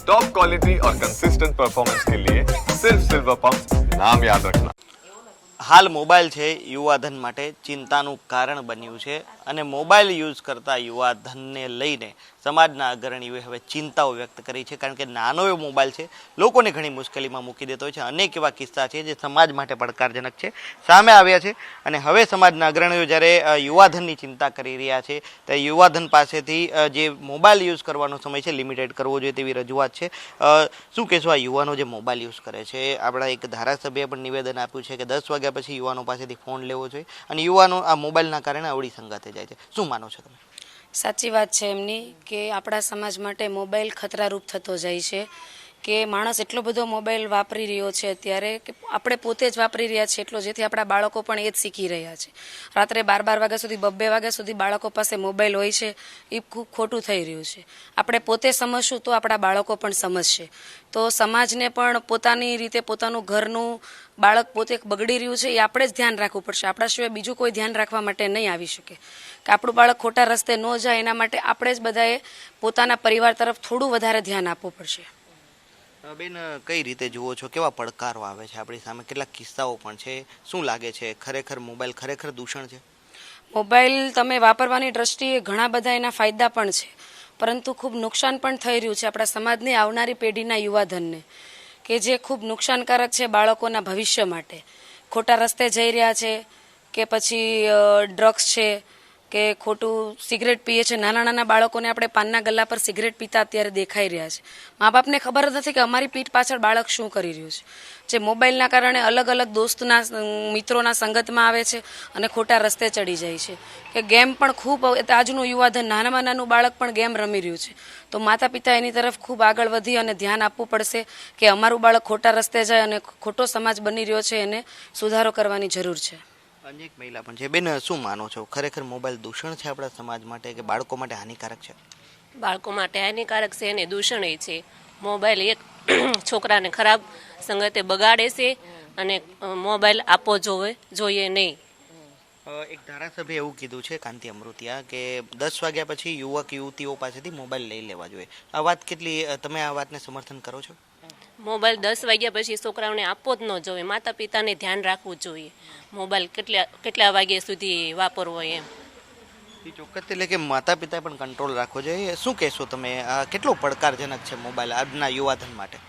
Top quality और consistent performance के लिए सिर्फ सिल्वर पंप नाम याद रखना। હાલ મોબાઈલ છે યુવાધન માટે ચિંતાનું કારણ બન્યું છે અને મોબાઈલ યુઝ કરતા યુવાધનને લઈને સમાજના અગ્રણીઓએ હવે ચિંતાઓ વ્યક્ત કરી છે, કારણ કે નાનો એવો મોબાઈલ છે લોકોને ઘણી મુશ્કેલીમાં મૂકી દેતો હોય છે. અનેક એવા કિસ્સા છે જે સમાજ માટે પડકારજનક છે, સામે આવ્યા છે. અને હવે સમાજના અગ્રણીઓ જ્યારે યુવાધનની ચિંતા કરી રહ્યા છે તો યુવાધન પાસેથી જે મોબાઈલ યુઝ કરવાનો સમય છે લિમિટેડ કરવો જોઈએ તેવી રજૂઆત છે. શું કહેશો આ યુવાનો જે મોબાઈલ યુઝ કરે છે? આપણા એક ધારાસભ્યએ પણ નિવેદન આપ્યું છે કે 10 વાગ્યા પછી યુવાનો પાસેથી ફોન લેવો જોઈએ અને યુવાનો આ મોબાઈલના કારણે અવળી સંગાતે જાય છે. શું માનો છો તમે? સાચી વાત છે એમની કે આપણા સમાજ માટે મોબાઈલ ખતરારૂપ થતો જાય છે કે માણસ એટલો બધો મોબાઈલ વાપરી રહ્યો છે અત્યારે કે આપણે પોતે જ વાપરી રહ્યા છીએ એટલો, જેથી આપણા બાળકો પણ એ જ શીખી રહ્યા છે. રાત્રે 12 વાગ્યા સુધી 2 વાગ્યા સુધી બાળકો પાસે મોબાઈલ હોય છે, એ ખૂબ ખોટું થઈ રહ્યું છે. આપણે પોતે સમજશું તો આપણા બાળકો પણ સમજશે. તો સમાજને પણ પોતાની રીતે પોતાનું ઘરનું બાળક પોતે બગડી રહ્યું છે એ આપણે જ ધ્યાન રાખવું પડશે. આપણા સિવાય બીજું કોઈ ધ્યાન રાખવા માટે નહીં આવી શકે કે આપણું બાળક ખોટા રસ્તે ન જાય. એના માટે આપણે જ બધાએ પોતાના પરિવાર તરફ થોડું વધારે ધ્યાન આપવું પડશે. બેન, કઈ રીતે જુઓ છો? કેવા પડકારો આવે છે આપણી સામે? કેટલાક કિસ્સાઓ પણ છે. શું લાગે છે, ખરેખર મોબાઈલ ખરેખર દૂષણ છે? મોબાઈલ તમે વાપરવાની દ્રષ્ટિએ ઘણા બધા એના ફાયદા પણ છે, પરંતુ ખૂબ નુકસાન પણ થઈ રહ્યું છે આપણા સમાજની આવનારી પેઢીના યુવાધનને, કે જે ખૂબ નુકસાનકારક છે બાળકોના ભવિષ્ય માટે. ખોટા રસ્તે જઈ રહ્યા છે કે પછી ડ્રગ્સ છે કે ખોટું સિગરેટ પીએ છે. નાના નાના બાળકોને આપણે પાનના ગલ્લા પર સિગરેટ પીતા અત્યારે દેખાઈ રહ્યા છે. મા બાપને ખબર જ નથી કે અમારી પીઠ પાછળ બાળક શું કરી રહ્યું છે. જે મોબાઈલના કારણે અલગ અલગ દોસ્તના મિત્રોના સંગતમાં આવે છે અને ખોટા રસ્તે ચડી જાય છે. કે ગેમ પણ ખૂબ આજનું યુવાધન, નાનામાં નાનું બાળક પણ ગેમ રમી રહ્યું છે. તો માતા પિતા એની તરફ ખૂબ આગળ વધી અને ધ્યાન આપવું પડશે કે અમારું બાળક ખોટા રસ્તે જાય અને ખોટો સમાજ બની રહ્યો છે એને સુધારો કરવાની જરૂર છે. અનેક મહિલા પણ છે. બેન, શું માનો છો, ખરેખર મોબાઈલ દૂષણ છે આપણા સમાજ માટે કે બાળકો માટે હાનિકારક છે? બાળકો માટે હાનિકારક છે અને દૂષણ છે. મોબાઈલ એક છોકરાને ખરાબ સંગતે બગાડે છે અને મોબાઈલ આપવો જોઈએ નહીં. એક ધારાસભ્ય એવું કીધું છે, કાંતિ અમૃતિયા, કે 10 વાગ્યા પછી યુવક યુવતીઓ પાસેથી મોબાઈલ લઈ લેવા જોઈએ. આ વાત કેટલી, તમે આ વાતને સમર્થન કરો છો? મોબાઈલ 10 વાગ્યા પછી છોકરાઓને આપવો જ ન જોઈએ. માતા પિતાને ધ્યાન રાખવું જોઈએ મોબાઈલ કેટલા વાગ્યા સુધી વાપરવો એમ. એ ચોક્કસ, એટલે કે માતા પિતાએ પણ કંટ્રોલ રાખવો જોઈએ. શું કહેશો તમે, આ કેટલો પડકારજનક છે મોબાઈલ આજના યુવાધન માટે?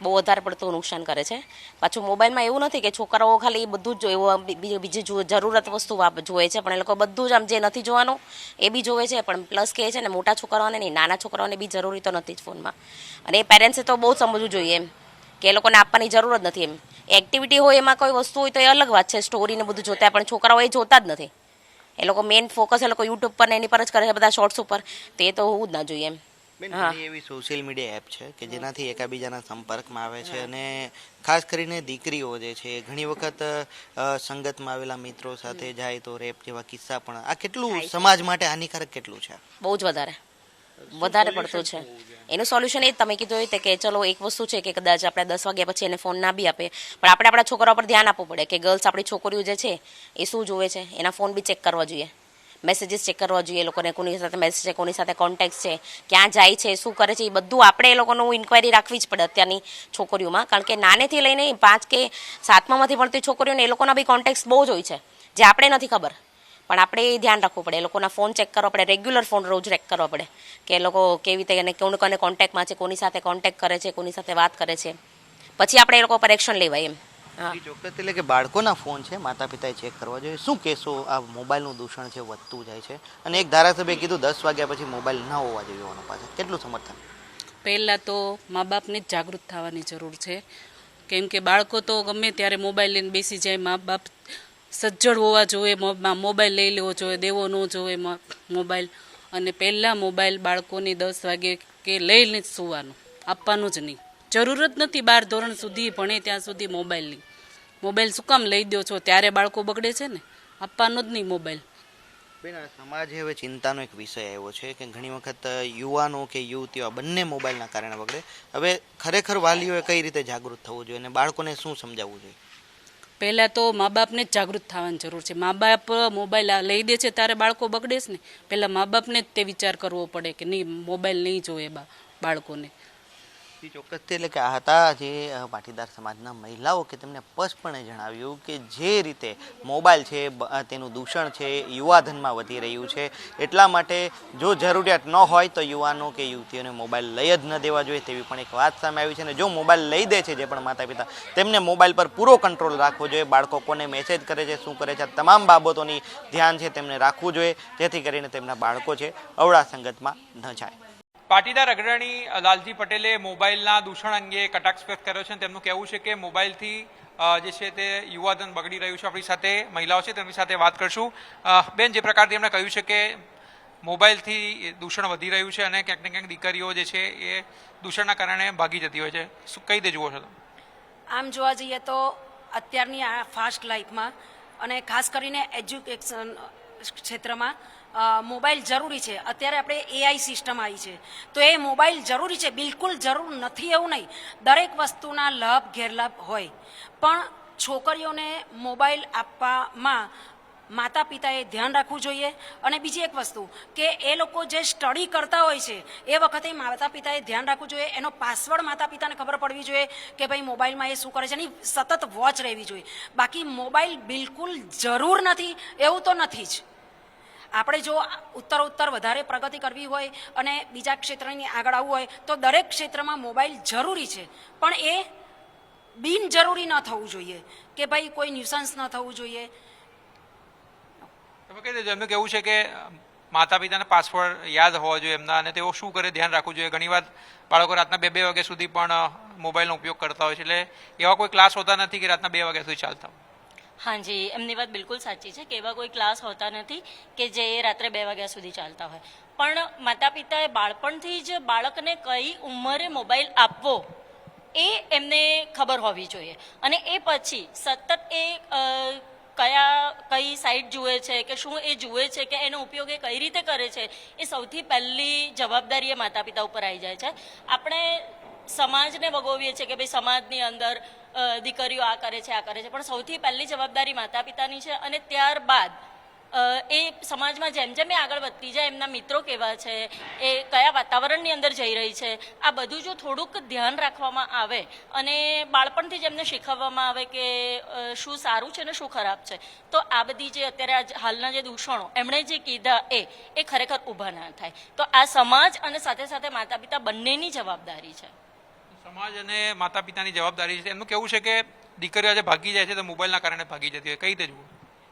બહુ વધારે પડતું નુકસાન કરે છે. પાછું મોબાઈલમાં એવું નથી કે છોકરાઓ ખાલી બધું જ બીજી જરૂરત વસ્તુ જોવે છે, પણ એ લોકો બધું જ આમ જે નથી જોવાનું એ બી જોવે છે. પણ પ્લસ કે છે ને, મોટા છોકરાઓને નહીં, નાના છોકરાઓને બી જરૂરી તો નથી જ ફોનમાં. અને એ પેરેન્ટ્સે તો બહુ સમજવું જોઈએ એમ કે એ લોકોને આપવાની જરૂર જ નથી. એમ એક્ટિવિટી હોય એમાં કોઈ વસ્તુ હોય તો એ અલગ વાત છે, સ્ટોરીને બધું જોતા, પણ છોકરાઓ એ જોતા જ નથી. એ લોકો મેઇન ફોકસ એ લોકો યુટ્યુબ પર ને એની પર જ કરે છે, બધા શોર્ટ્સ ઉપર. તો એ તો હોવું જ ના જોઈએ એમ. ઘણી એવી સોશિયલ મીડિયા એપ છે કે જેનાથી એકાબીજાના સંપર્કમાં આવે છે અને ખાસ કરીને દીકરીઓ જે છે ઘણી વખત સંગતમાં આવેલા મિત્રો સાથે જાય તો રેપ જેવા કિસ્સા પણ. આ કેટલું સમાજ માટે હાનિકારક કેટલું છે? બહુ જ વધારે પડતું છે. એનું સોલ્યુશન એ જ તમે કીધું એ કે ચલો એક વસ્તુ છે કે કદાચ આપણે 10 વાગ્યા પછી એને ફોન ના બી આપે, પણ આપણે આપણા છોકરાઓ પર ધ્યાન આપવું પડે કે ગર્લ્સ આપણી છોકરીઓ જે છે એ શું જોવે છે, એના ફોન બી ચેક કરવા જોઈએ, મેસેજીસ ચેક કરવા જોઈએ, એ લોકોને કોની સાથે મેસેજ છે, કોની સાથે કોન્ટેક્ટ છે, ક્યાં જાય છે, શું કરે છે, એ બધું આપણે એ લોકોનું ઇન્ક્વાયરી રાખવી જ પડે અત્યારની છોકરીઓમાં. કારણ કે નાનેથી લઈને 5 કે 7માંથી ભણતી છોકરીઓને એ લોકોના બી કોન્ટેક્ટ બહુ જ હોય છે જે આપણે નથી ખબર. પણ આપણે એ ધ્યાન રાખવું પડે, એ લોકોના ફોન ચેક કરવા પડે, રેગ્યુલર ફોન રોજ ચેક કરવા પડે કે એ લોકો કેવી રીતે અને કોને કોન્ટેક્ટમાં છે, કોની સાથે કોન્ટેક્ટ કરે છે, કોની સાથે વાત કરે છે, પછી આપણે એ લોકો પર એક્શન લેવાય એમ. ચોક્કસ, એટલે કે બાળકોના ફોન છે માતા પિતાએ ચેક કરવા જોઈએ. શું કહેશો, આ મોબાઈલનું દૂષણ છે વધતું જાય છે અને એક ધારાસભ્યએ કીધું 10 વાગ્યા પછી મોબાઈલ ના હોવા જોઈએ યુવાનો પાસે, કેટલું સમર્થન? પહેલાં તો મા બાપને જ જાગૃત થવાની જરૂર છે, કેમ કે બાળકો તો ગમે ત્યારે મોબાઈલ લઈને બેસી જાય. મા બાપ સજ્જડ હોવા જોઈએ, મોબાઈલ લઈ લેવો જોઈએ, દેવો ન જોઈએ મોબાઈલ. અને પહેલાં મોબાઈલ બાળકોને 10 વાગે કે લઈને જ સુવાનું, આપવાનું જ નહીં. જરૂર જ નથી 12 ધોરણ સુધી ભણે ત્યાં સુધી મોબાઈલની. મોબાઈલ શું કામ લઈ દો છો? ત્યારે બાળકો બગડે છે ને. આપવાનો જ નહીં મોબાઈલ. બેન, સમાજ હવે ચિંતાનો એક વિષય આવ્યો છે કે ઘણી વખત યુવાનો કે યુવતીઓ બંને મોબાઈલના કારણે બગડે. હવે ખરેખર વાલીઓએ કઈ રીતે જાગૃત થવું જોઈએ અને બાળકોને શું સમજાવવું જોઈએ? પહેલાં તો મા બાપને જ જાગૃત થવાની જરૂર છે. મા બાપ મોબાઈલ લઈ દે છે ત્યારે બાળકો બગડે છે ને. પહેલાં મા બાપને જ તે વિચાર કરવો પડે કે નહીં, મોબાઈલ નહીં જોઈએ બાળકોને. ચોક્કસથી એટલે કે આ હતા જે પાટીદાર સમાજના મહિલાઓ કે તેમને સ્પષ્ટપણે જણાવ્યું કે જે રીતે મોબાઈલ છે તેનું દૂષણ છે યુવાધનમાં વધી રહ્યું છે, એટલા માટે જો જરૂરિયાત ન હોય તો યુવાનો કે યુવતીઓને મોબાઈલ લઈ જ ન દેવા જોઈએ તેવી પણ એક વાત સામે આવી છે. અને જો મોબાઈલ લઈ દે છે જે પણ માતા પિતા, તેમને મોબાઈલ પર પૂરો કંટ્રોલ રાખવો જોઈએ. બાળકો કોને મેસેજ કરે છે, શું કરે છે, આ તમામ બાબતોની ધ્યાન છે તેમને રાખવું જોઈએ, જેથી કરીને તેમના બાળકો છે અવળા સંગતમાં ન જાય. પાટીદાર અગ્રણી લાલજી પટેલે મોબાઈલના દૂષણ અંગે કટાક્ષ વ્યક્ત કર્યો છે. તેમનું કહેવું છે કે મોબાઈલથી જે છે તે યુવાધન બગડી રહ્યું છે. આપણી સાથે મહિલાઓ છે તેમની સાથે વાત કરશું. બેન, જે પ્રકારથી એમણે કહ્યું છે કે મોબાઈલથી દૂષણ વધી રહ્યું છે અને ક્યાંક ને ક્યાંક દીકરીઓ જે છે એ દૂષણના કારણે ભાગી જતી હોય છે, શું કઈ રીતે જુઓ છો તમે? આમ જોવા જઈએ તો અત્યારની આ ફાસ્ટ લાઈફમાં અને ખાસ કરીને એજ્યુકેશન ક્ષેત્રમાં મોબાઈલ જરૂરી છે. અત્યારે આપણે એઆઈ સિસ્ટમ આવી છે તો એ મોબાઈલ જરૂરી છે, બિલકુલ જરૂર નથી એવું નહીં. દરેક વસ્તુના લાભ ગેરલાભ હોય, પણ છોકરીઓને મોબાઈલ આપવામાં માતા પિતાએ ધ્યાન રાખવું જોઈએ. અને બીજી એક વસ્તુ કે એ લોકો જે સ્ટડી કરતા હોય છે એ વખતે માતા પિતાએ ધ્યાન રાખવું જોઈએ. એનો પાસવર્ડ માતા પિતાને ખબર પડવી જોઈએ કે ભાઈ મોબાઈલમાં એ શું કરે છે, એની સતત વોચ રહેવી જોઈએ. બાકી મોબાઈલ બિલકુલ જરૂર નથી એવું તો નથી જ. આપણે જો ઉત્તર વધારે પ્રગતિ કરવી હોય અને બીજા ક્ષેત્રની આગળ આવવું હોય તો દરેક ક્ષેત્રમાં મોબાઈલ જરૂરી છે, પણ એ બિનજરૂરી ન થવું જોઈએ કે ભાઈ કોઈ ન્યુસન્સ ન થવું જોઈએ. તમે કહી દેજો, એમનું કહેવું છે કે માતા પિતાને પાસવર્ડ યાદ હોવા જોઈએ એમના, અને તેઓ શું કરે ધ્યાન રાખવું જોઈએ. ઘણીવાર બાળકો રાતના 2-2 વાગ્યા સુધી પણ મોબાઈલનો ઉપયોગ કરતા હોય છે, એટલે એવા કોઈ ક્લાસ હોતા નથી કે રાતના 2 વાગ્યા સુધી ચાલતા હોય. હાજી, એમની વાત બિલકુલ સાચી છે કે એવા કોઈ ક્લાસ હોતા નથી કે જે રાત્રે 2 વાગ્યા સુધી ચાલતા હોય. પણ માતા પિતાએ બાળપણથી જ બાળકને કઈ ઉંમરે મોબાઈલ આપવો એ એમને ખબર હોવી જોઈએ. અને એ પછી સતત એ કઈ સાઇટ જુએ છે કે શું એ જુએ છે કે એનો ઉપયોગ એ કઈ રીતે કરે છે, એ સૌથી પહેલી જવાબદારી એ માતા પિતા ઉપર આવી જાય છે. આપણે સમાજને ભોગવીએ છીએ કે ભાઈ સમાજની અંદર દીકરીઓ આ કરે છે, પણ સૌથી પહેલી જવાબદારી માતા પિતાની છે. અને ત્યારબાદ એ સમાજમાં જેમ જેમ એ આગળ વધતી જાય, એમના મિત્રો કેવા છે, એ કયા વાતાવરણની અંદર જઈ રહી છે, આ બધું જો થોડુંક ધ્યાન રાખવામાં આવે અને બાળપણથી જ એમને શીખવવામાં આવે કે શું સારું છે ને શું ખરાબ છે, તો આ બધી જે અત્યારે હાલના જે દૂષણો એમણે જે કીધા એ ખરેખર ઊભા ના થાય. તો આ સમાજ અને સાથે સાથે માતા પિતા બંનેની જવાબદારી છે. સમાજ અને માતા પિતાની જવાબદારી છે. એમનું કહેવું છે કે દીકરીઓ આજે ભાગી જાય છે તો મોબાઈલના કારણે ભાગી જતી હોય, કઈ રીતે જુઓ?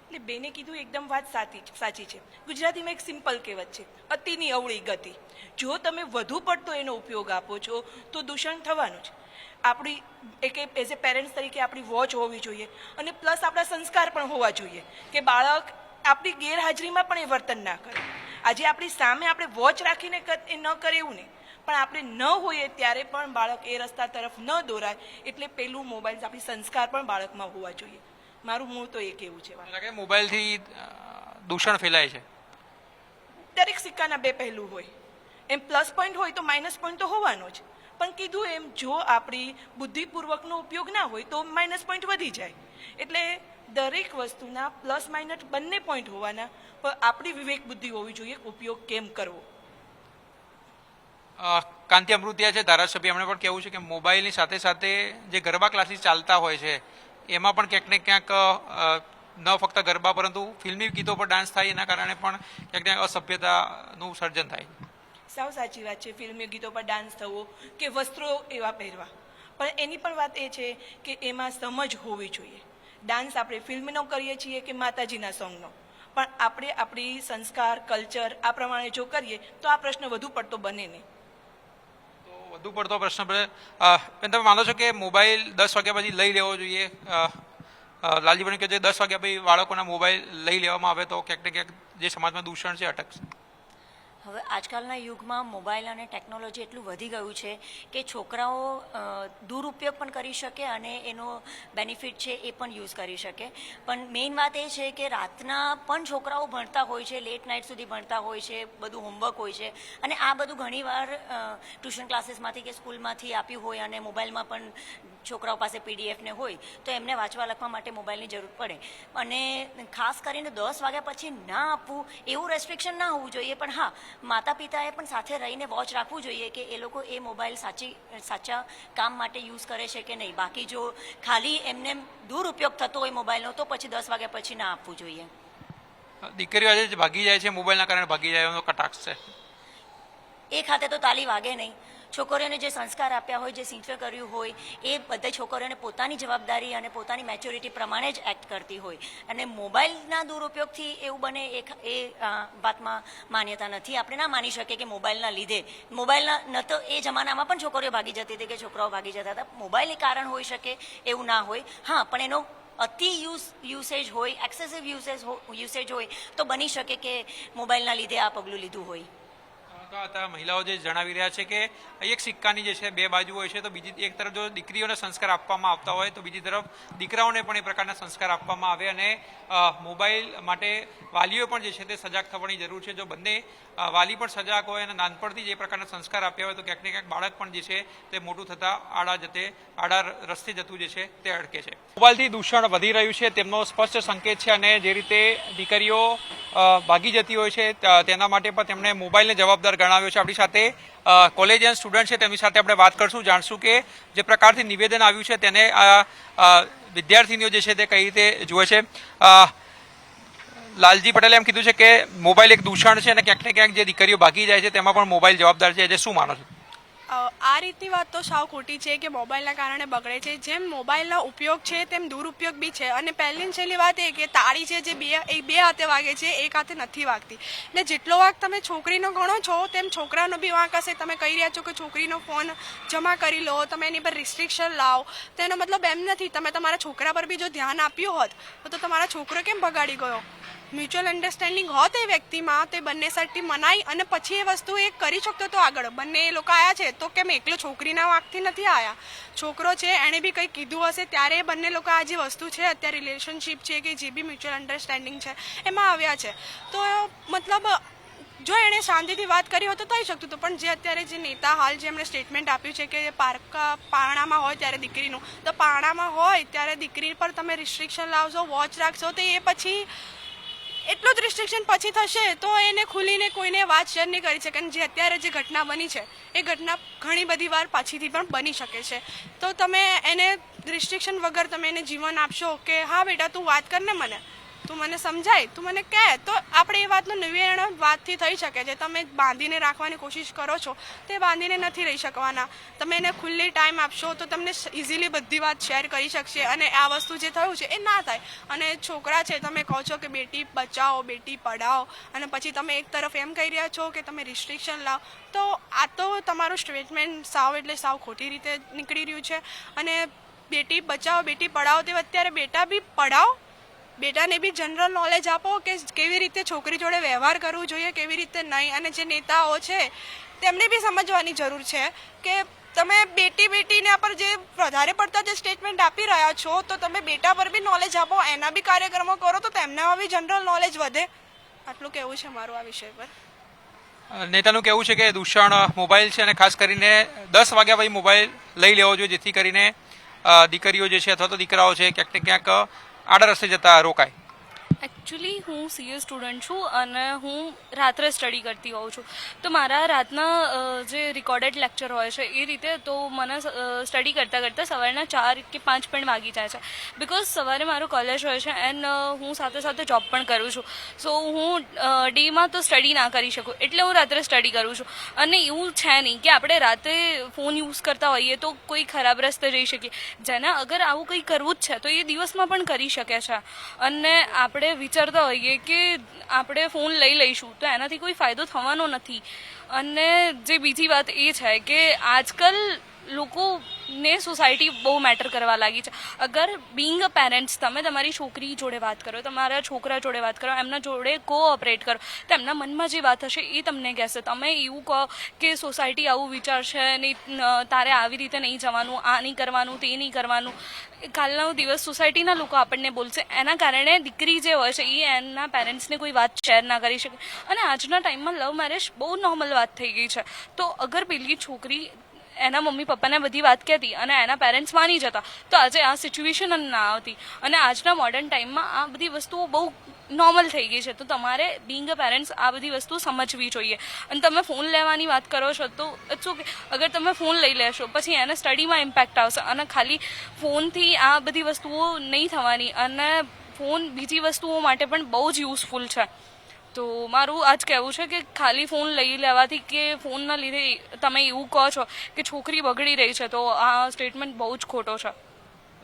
એટલે બેને કીધું એકદમ વાત સાચી છે. ગુજરાતીમાં એક સિમ્પલ કહેવત છે, અતિની અવળી ગતિ. જો તમે વધુ પડતો એનો ઉપયોગ આપો છો તો દૂષણ થવાનું છે. આપણી એક એઝ એ પેરેન્ટ્સ તરીકે આપણી વોચ હોવી જોઈએ અને પ્લસ આપણા સંસ્કાર પણ હોવા જોઈએ કે બાળક આપણી ગેરહાજરીમાં પણ એ વર્તન ના કરે. આજે આપણી સામે આપણે વોચ રાખીને એ ન કરે એવું નહીં, પણ આપણે ન હોઈએ ત્યારે પણ બાળક એ રસ્તા તરફ ન દોરાય. એટલે પેલું મોબાઈલ આપણી સંસ્કાર પણ બાળકમાં હોવા જોઈએ. મારું મૂળ તો એ કેવું છે. મોબાઈલથી દૂષણ ફેલાય છે. દરેક સિક્કાના 2 પહેલું હોય. એમ પ્લસ પોઈન્ટ હોય તો માઇનસ પોઈન્ટ તો હોવાનો જ. પણ કીધું એમ જો આપણી બુદ્ધિપૂર્વકનો ઉપયોગ ના હોય તો માઇનસ પોઈન્ટ વધી જાય. એટલે દરેક વસ્તુના પ્લસ માઇનસ બંને પોઈન્ટ હોવાના, પણ આપણી વિવેક બુદ્ધિ હોવી જોઈએ ઉપયોગ કેમ કરવો. કાંતિ અમૃતિયા છે ધારાસભ્ય, એમણે પણ કહેવું છે કે મોબાઈલની સાથે સાથે જે ગરબા ક્લાસીસ ચાલતા હોય છે એમાં પણ ક્યાંક ને ક્યાંક ન ફક્ત ગરબા પરંતુ ફિલ્મી ગીતો પર ડાન્સ થાય, એના કારણે પણ ક્યાંક ને અસભ્યતાનું સર્જન થાય. સાવ સાચી વાત છે. ફિલ્મી ગીતો પર ડાન્સ થવો કે વસ્ત્રો એવા પહેરવા, પણ એની પણ વાત એ છે કે એમાં સમજ હોવી જોઈએ. ડાન્સ આપણે ફિલ્મનો કરીએ છીએ કે માતાજીના સોંગનો, પણ આપણે આપણી સંસ્કાર કલ્ચર આ પ્રમાણે જો કરીએ તો આ પ્રશ્ન વધુ પડતો બને નહીં. વધુ પડતો પ્રશ્ન તમે માનો છો કે મોબાઈલ 10 વાગ્યા પછી લઈ લેવો જોઈએ? લાલજીભાઈ કહે છે 10 વાગ્યા પછી બાળકોના મોબાઈલ લઈ લેવામાં આવે તો ક્યાંક ને ક્યાંક જે સમાજમાં દૂષણ છે અટકશે. હવે આજકાલના યુગમાં મોબાઈલ અને ટેકનોલોજી એટલું વધી ગયું છે કે છોકરાઓ દુરુપયોગ પણ કરી શકે અને એનો બેનિફિટ છે એ પણ યુઝ કરી શકે. પણ મેઇન વાત એ છે કે રાતના પણ છોકરાઓ ભણતા હોય છે, લેટ નાઇટ સુધી ભણતા હોય છે, બધું હોમવર્ક હોય છે, અને આ બધું ઘણીવાર ટ્યુશન ક્લાસીસમાંથી કે સ્કૂલમાંથી આપ્યું હોય અને મોબાઈલમાં પણ છોકરાઓ પાસે PDF ને હોય તો એમને વાંચવા લખવા માટે મોબાઈલની જરૂર પડે. અને ખાસ કરીને 10 વાગ્યા પછી ના આપવું એવું રેસ્ટ્રિક્શન ના હોવું જોઈએ. પણ હા, માતા પિતાએ પણ સાથે રહીને વોચ રાખવું જોઈએ કે એ લોકો એ મોબાઈલ સાચા કામ માટે યુઝ કરે છે કે નહીં. બાકી જો ખાલી એમને દુરુપયોગ થતો હોય મોબાઈલનો તો પછી 10 વાગ્યા પછી ના આપવું જોઈએ. દીકરીઓ આજે ભાગી જાય છે, મોબાઈલના કારણે ભાગી જાય એનો કટાક્ષ છે. એ ખાતે તો તાલી વાગે નહીં. છોકરીઓને જે સંસ્કાર આપ્યા હોય, જે સિંચવે કર્યું હોય, એ બધી છોકરીઓને પોતાની જવાબદારી અને પોતાની મેચ્યોરિટી પ્રમાણે જ એક્ટ કરતી હોય. અને મોબાઈલના દુરુપયોગથી એવું બને એ વાતમાં માન્યતા નથી. આપણે ના માની શકીએ કે મોબાઈલના લીધે, મોબાઈલના ન તો એ જમાનામાં પણ છોકરીઓ ભાગી જતી હતી કે છોકરાઓ ભાગી જતા હતા. મોબાઈલને કારણ હોઈ શકે એવું ના હોય. હા, પણ એનો અતિ યુસેજ હોય, એક્સેસિવ યુસેજ હોય તો બની શકે કે મોબાઈલના લીધે આ પગલું લીધું હોય. મહિલાઓ જે જણાવી રહ્યા છે કે એક સિક્કાની જે છે બે બાજુ હોય છે, તો બીજી એક તરફ જો દીકરીઓને સંસ્કાર આપવામાં આવતા હોય તો બીજી તરફ દીકરાઓને પણ એ પ્રકારના સંસ્કાર આપવામાં આવે. અને મોબાઈલ માટે વાલીઓ પણ જે છે તે સજાગ થવાની જરૂર છે. જો બંને વાલી પણ સજાગ હોય અને નાનપણથી જે પ્રકારના સંસ્કાર આપ્યા હોય તો ક્યાંક ને ક્યાંક બાળક પણ જે છે તે મોટું થતાં આડા રસ્તે જતું જે છે તે અટકે છે. મોબાઈલથી દૂષણ વધી રહ્યું છે તેમનો સ્પષ્ટ સંકેત છે. અને જે રીતે દીકરીઓ ભાગી જતી હોય છે તેના માટે પણ તેમણે મોબાઈલને જવાબદાર ગણાવ્યો છે. આપણી સાથે કોલેજિયન સ્ટુડન્ટ છે, તેમની સાથે આપણે વાત કરશું, જાણશું કે જે પ્રકારથી નિવેદન આવ્યું છે તેને વિદ્યાર્થીનીઓ જે છે તે કઈ રીતે જુએ છે. લાલજી પટેલે એમ કીધું છે કે મોબાઈલ એક દૂષણ છે અને ક્યાંક ને ક્યાંક જે દીકરીઓ ભાગી જાય છે તેમાં પણ મોબાઈલ જવાબદાર છે. જે શું માનો છો? આ રીતની વાત તો સાવ ખોટી છે કે મોબાઈલના કારણે બગડે છે. જેમ મોબાઈલનો ઉપયોગ છે તેમ દુરુપયોગ બી છે. અને પહેલી છેલ્લી વાત એ કે તાળી છે જે બે હાથે વાગે છે, એક હાથે નથી વાગતી. એટલે જેટલો વાંક તમે છોકરીનો ગણો છો તેમ છોકરાનો બી વાંક હશે. તમે કહી રહ્યા છો કે છોકરીનો ફોન જમા કરી લો, તમે એની પર રિસ્ટ્રિક્શન લાવો, તો એનો મતલબ એમ નથી. તમે તમારા છોકરા પર બી જો ધ્યાન આપ્યું હોત તો તમારા છોકરો કેમ બગાડી ગયો? મ્યુચ્યુઅલ અન્ડરસ્ટેન્ડિંગ હોત એ વ્યક્તિમાં, તે બંને સાઈડથી મનાઈ અને પછી એ વસ્તુ એ કરી શકતો તો આગળ. બંને એ લોકો આવ્યા છે તો કેમ એકલો છોકરીના વાંકથી નથી આવ્યા? છોકરો છે એણે બી કંઈ કીધું હશે ત્યારે એ બંને લોકો આ જે વસ્તુ છે અત્યારે રિલેશનશિપ છે કે જે બી મ્યુચ્યુઅલ અન્ડરસ્ટેન્ડિંગ છે એમાં આવ્યા છે. તો મતલબ જો એણે શાંતિથી વાત કરી હોત તો થઈ શકતું હતું. પણ જે અત્યારે જે નેતા હાલ જે એમણે સ્ટેટમેન્ટ આપ્યું છે કે પારણામાં હોય ત્યારે દીકરીનું, તો પારણામાં હોય ત્યારે દીકરી પર તમે રિસ્ટ્રિક્શન લાવશો, વોચ રાખશો, તો એ પછી એટલું જ રિસ્ટ્રિક્શન પછી થશે તો એને ખુલીને કોઈને વાત શેર નહીં કરી શકે. જે અત્યારે જે ઘટના બની છે એ ઘટના ઘણી બધી વાર પાછીથી પણ બની શકે છે. તો તમે એને રિસ્ટ્રિક્શન વગર તમે એને જીવન આપશો કે હા બેટા તું વાત કર ને, મને તું મને સમજાય, તું મને કહે, તો આપણે એ વાતનું નિવેદન વાતથી થઈ શકે છે. તમે બાંધીને રાખવાની કોશિશ કરો છો તે બાંધીને નથી રહી શકવાના. તમે એને ખુલ્લી ટાઈમ આપશો તો તમને ઇઝીલી બધી વાત શેર કરી શકશે અને આ વસ્તુ જે થયું છે એ ના થાય. અને છોકરા છે, તમે કહો છો કે બેટી બચાવો, બેટી પઢાઓ, અને પછી તમે એક તરફ એમ કહી રહ્યા છો કે તમે રિસ્ટ્રિક્શન લાવો, તો આ તો તમારું સ્ટેટમેન્ટ સાવ એટલે સાવ ખોટી રીતે નીકળી રહ્યું છે. અને બેટી બચાવો, બેટી પઢાઓ, તે અત્યારે બેટા બી પઢાઓ, બેટાને બી જનરલ નોલેજ આપો કે કેવી રીતે છોકરી જોડે વ્યવહાર કરવું જોઈએ, કેવી રીતે નહીં. અને જે નેતાઓ છે તેમને બી સમજવાની જરૂર છે કે તમે બેટીના પર જે વધારે પડતા જે સ્ટેટમેન્ટ આપી રહ્યા છો તો તમે બેટા પર બી નોલેજ આપો, એના બી કાર્યક્રમો કરો તો તેમનામાં બી જનરલ નોલેજ વધે. આટલું કહેવું છે મારું આ વિષય પર. નેતાનું કહેવું છે કે દૂષણ મોબાઈલ છે અને ખાસ કરીને 10 વાગ્યા પછી મોબાઈલ લઈ લેવો જોઈએ જેથી કરીને દીકરીઓ જે છે અથવા તો દીકરાઓ છે ક્યાંક ને ક્યાંક આડા રસ્તે જતા રોકાય. એકચ્યુઅલી હું સીએ સ્ટુડન્ટ છું અને હું રાત્રે સ્ટડી કરતી હોઉં છું. તો મારા રાતના જે રેકોર્ડેડ લેક્ચર હોય છે એ રીતે તો મને સ્ટડી કરતાં કરતાં સવારના 4 કે 5 પણ વાગી જાય છે. બિકોઝ સવારે મારું કોલેજ હોય છે એન્ડ હું સાથે સાથે જોબ પણ કરું છું. સો હું ડેમાં તો સ્ટડી ના કરી શકું એટલે હું રાત્રે સ્ટડી કરું છું. અને એવું છે નહીં કે આપણે રાતે ફોન યુઝ કરતા હોઈએ તો કોઈ ખરાબ રસ્તે જઈ શકીએ. જેને અગર આવું કંઈ કરવું જ છે તો એ દિવસમાં પણ કરી શકે છે. અને આપણે વિચારતા હોઈએ કે આપણે ફોન લઈ લઈશું તો એનાથી કોઈ ફાયદો થવાનો નથી. અને જે બીજી વાત એ છે કે આજકાલ લોકોને સોસાયટી બહુ મેટર કરવા લાગી છે. અગર બિંગ અ પેરેન્ટ્સ તમે તમારી છોકરી જોડે વાત કરો, તમારા છોકરા જોડે વાત કરો, એમના જોડે કોઓપરેટ કરો, તો એમના મનમાં જે વાત હશે એ તમને કહેશે. તમે એવું કહો કે સોસાયટી આવું વિચારશે નહીં, તારે આવી રીતે નહીં જવાનું, આ નહીં કરવાનું, તે નહીં કરવાનું, કાલનો દિવસ સોસાયટીના લોકો આપણને બોલશે. એના કારણે દીકરી જે હોય છે એ એના પેરેન્ટ્સને કોઈ વાત શેર ના કરી શકે. અને આજના ટાઈમમાં લવ મેરેજ બહુ નોર્મલ વાત થઈ ગઈ છે. તો અગર પેલી છોકરી એના મમ્મી પપ્પાને બધી વાત કહેતી અને એના પેરેન્ટ્સ માની જતા તો આજે આ સિચ્યુએશન ના આવતી. અને આજના મોડર્ન ટાઈમમાં આ બધી વસ્તુઓ બહુ નોર્મલ થઈ ગઈ છે. તો તમારે બિંગ અ પેરેન્ટ્સ આ બધી વસ્તુ સમજવી જોઈએ. અને તમે ફોન લેવાની વાત કરો છો તો ઇટ્સ ઓકે, અગર તમે ફોન લઈ લેશો પછી એને સ્ટડીમાં ઇમ્પેક્ટ આવશે, અને ખાલી ફોનથી આ બધી વસ્તુઓ નહીં થવાની, અને ફોન બીજી વસ્તુઓ માટે પણ બહુ જ યુઝફુલ છે. તો મારું આજ કહેવું છે કે ખાલી ફોન લઈ લેવાથી કે ફોનના લીધે તમે એવું કહો છો કે છોકરી બગડી રહી છે, તો આ સ્ટેટમેન્ટ બહુ જ ખોટો છે.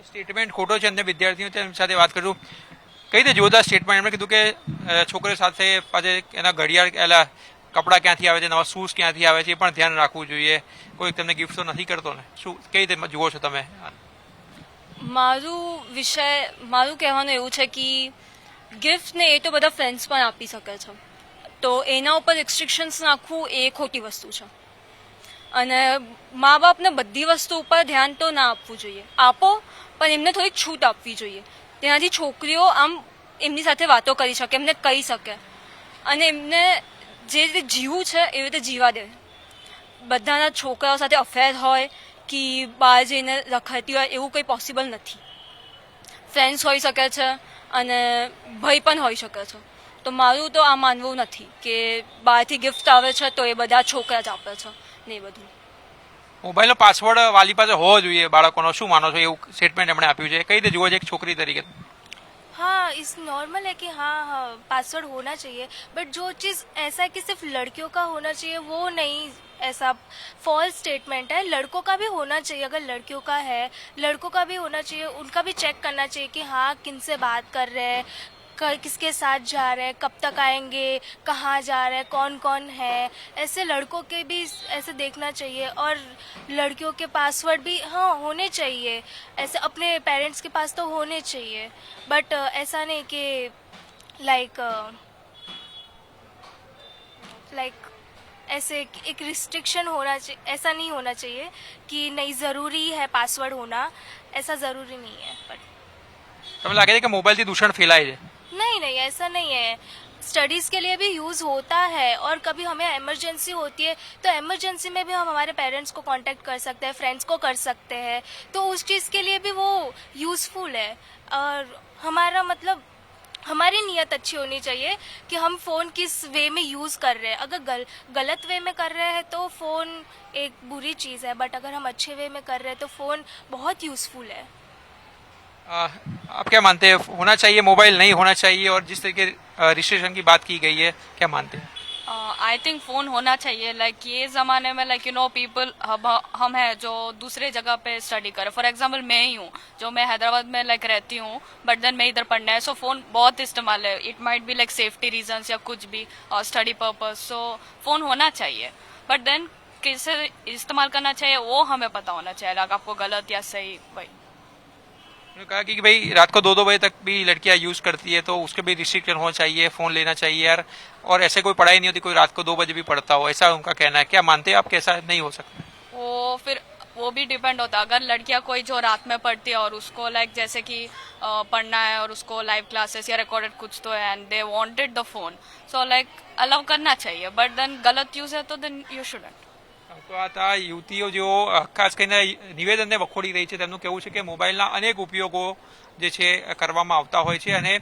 સ્ટેટમેન્ટ ખોટો છે અને વિદ્યાર્થીઓ તેમની સાથે વાત કરું કઈ રીતે જોરદાર સ્ટેટમેન્ટ. એમણે કીધું કે છોકરીઓ સાથે પાછળ એના ઘડિયાળ એલા કપડાં ક્યાંથી આવે છે, નવા શૂઝ ક્યાંથી આવે છે એ પણ ધ્યાન રાખવું જોઈએ. કોઈ તમને ગિફ્ટ તો નથી કરતો ને, શું કઈ રીતે જુઓ છો તમે? મારું કહેવાનું એવું છે કે ગિફ્ટ ને એ તો બધા ફ્રેન્ડ્સ પણ આપી શકે છે, તો એના ઉપર રિસ્ટ્રિક્શન્સ નાખવું એ ખોટી વસ્તુ છે. અને મા બાપને બધી વસ્તુ ઉપર ધ્યાન તો ના આપવું જોઈએ, આપો પણ એમને થોડી છૂટ આપવી જોઈએ. તેનાથી છોકરીઓ આમ એમની સાથે વાતો કરી શકે, એમને કહી શકે, અને એમને જે રીતે જીવવું છે એવી રીતે જીવા દે. બધાના છોકરાઓ સાથે અફેર હોય કે બહાર જઈને રખડતી હોય એવું કંઈ પોસિબલ નથી. ફ્રેન્ડ્સ હોઈ શકે છે અને ભય પણ હોઈ શકે છે. તો મારું તો આ માનવું નથી કે બહારથી ગિફ્ટ આવે છે તો એ બધા છોકરા જ આપે છે ને એ બધું. મોબાઈલનો પાસવર્ડ વાલી પાસે હોવો જોઈએ બાળકોનો, શું માનો છો? એવું સ્ટેટમેન્ટ એમણે આપ્યું છે, કઈ રીતે જુઓ છો એક છોકરી તરીકે? हाँ, इस नॉर्मल है कि हाँ हाँ पासवर्ड होना चाहिए, बट जो चीज़ ऐसा है कि सिर्फ लड़कियों का होना चाहिए वो नहीं, ऐसा फॉल्स स्टेटमेंट है. लड़कों का भी होना चाहिए, अगर लड़कियों का है लड़कों का भी होना चाहिए, उनका भी चेक करना चाहिए कि हाँ किनसे बात कर रहे हैं, किसके साथ जा रहे हैं, कब तक आएंगे, कहाँ जा रहे हैं, कौन कौन है. ऐसे लड़कों के भी ऐसे देखना चाहिए, और लड़कियों के पासवर्ड भी हाँ होने चाहिए, ऐसे अपने पेरेंट्स के पास तो होने चाहिए, बट ऐसा नहीं कि लाइक ऐसे एक रिस्ट्रिक्शन होना चाहिए, ऐसा नहीं होना चाहिए कि नहीं ज़रूरी है पासवर्ड होना, ऐसा ज़रूरी नहीं है. बट તમને લાગે છે કે મોબાઈલથી દૂષણ ફેલાય છે? नहीं ऐसा नहीं है. स्टडीज़ के लिए भी यूज़ होता है, और कभी हमें इमरजेंसी होती है तो इमरजेंसी में भी हम हमारे पेरेंट्स को कांटेक्ट कर सकते हैं, फ्रेंड्स को कर सकते हैं, तो उस चीज़ के लिए भी वो यूज़फुल है. और हमारा मतलब हमारी नीयत अच्छी होनी चाहिए कि हम फ़ोन किस वे में यूज़ कर रहे हैं. अगर गलत वे में कर रहे हैं तो फ़ोन एक बुरी चीज़ है, बट अगर हम अच्छे वे में कर रहे हैं तो फ़ोन बहुत यूज़फुल है. आप क्या मानते हैं, होना चाहिए मोबाइल, नहीं होना चाहिए? और जिस तरीके रिस्ट्रिक्शन की बात की गई है, क्या मानते हैं? आई थिंक फ़ोन होना चाहिए. लाइक ये ज़माने में लाइक पीपल हम हैं जो दूसरे जगह पे स्टडी करें. फॉर एग्जांपल मैं ही हूँ जो मैं हैदराबाद में लाइक रहती हूँ, बट देन मैं इधर पढ़ना है, सो फ़ोन बहुत इस्तेमाल है. It might be like safety reasons या कुछ भी, और स्टडी पर्पज. सो फ़ोन होना चाहिए, बट देन कैसे इस्तेमाल करना चाहिए वो हमें पता होना चाहिए. लाइक आपको गलत या सही भाई. उन्होंने कहा कि भाई रात को 2-2 बजे तक भी लड़कियां यूज करती है, तो उसके भी रिस्ट्रिक्शन होना चाहिए, फोन लेना चाहिए यार. और ऐसे कोई पढ़ाई नहीं होती, कोई रात को 2 बजे भी पढ़ता हो, ऐसा उनका कहना है. क्या मानते हैं आप, कैसा नहीं हो सकता? वो भी डिपेंड होता है. अगर लड़कियां कोई जो रात में पढ़ती है और उसको लाइक जैसे कि पढ़ना है और उसको लाइव क्लासेस या रिकॉर्डेड कुछ तो है and they wanted the phone, so like allow करना चाहिए, बट देन गलत यूज है तो देन यू शुडન્ટ. તો આ હતા યુવતીઓ જેઓ ખાસ કરીને નિવેદનને વખોડી રહી છે. તેમનું કહેવું છે કે મોબાઈલના અનેક ઉપયોગો જે છે કરવામાં આવતા હોય છે, અને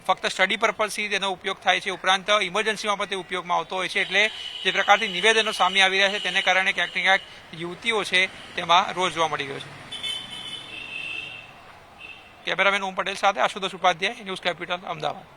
ફક્ત સ્ટડી પર્પઝથી તેનો ઉપયોગ થાય છે, ઉપરાંત ઇમરજન્સીમાં પણ તે ઉપયોગમાં આવતો હોય છે. એટલે જે પ્રકારથી નિવેદનો સામે આવી રહ્યા છે તેને કારણે ક્યાંક ને ક્યાંક યુવતીઓ છે તેમાં રોષ જોવા મળી રહ્યો છે. કેમેરામેન ઓમ પટેલ સાથે આશુતોષ ઉપાધ્યાય, ન્યૂઝ કેપિટલ, અમદાવાદ.